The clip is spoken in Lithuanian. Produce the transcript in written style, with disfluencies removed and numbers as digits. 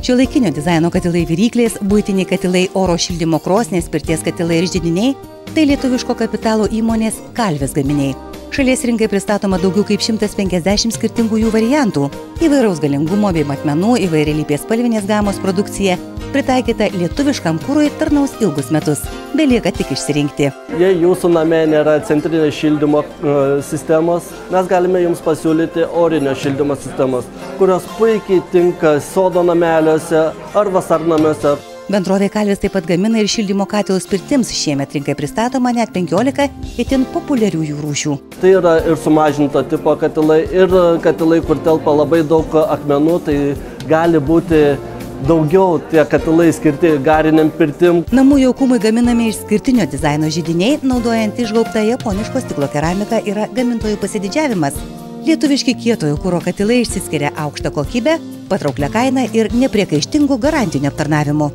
Šiuolaikinio dizaino katilai viryklės, buitiniai katilai, oro šildymo krosnės, pirties katilai ir židiniai – tai lietuviško kapitalo įmonės Kalvės gaminiai. Šalies rinkai pristatoma daugiau kaip 150 skirtingų jų variantų. Įvairaus galingumo bei matmenų, įvairialypės spalvinės gamos produkcija pritaikyta lietuviškam kurui tarnaus ilgus metus. Belieka tik išsirinkti. Jei jūsų name nėra centrinės šildymo sistemos, mes galime jums pasiūlyti orinio šildymo sistemos, kurios puikiai tinka sodo nameliuose ar vasarnamiuose. Bendrovė Kalvės taip pat gamina ir šildymo katilus pirtims. Šiemet rinkai pristatoma net 15 itin populiarių jų rūšių. Tai yra ir sumažinto tipo katilai, ir katilai, kur telpa labai daug akmenų, tai gali būti daugiau tie katilai skirti gariniam pirtim. Namų jaukumui gaminami išskirtinio dizaino židiniai, naudojant išgaubtą japoniško stiklo keramiką, yra gamintojų pasididžiavimas. Lietuviški kietojo kuro katilai išsiskiria aukštą kokybę, patrauklę kainą ir nepriekaištingų garantinių aptarnavimų.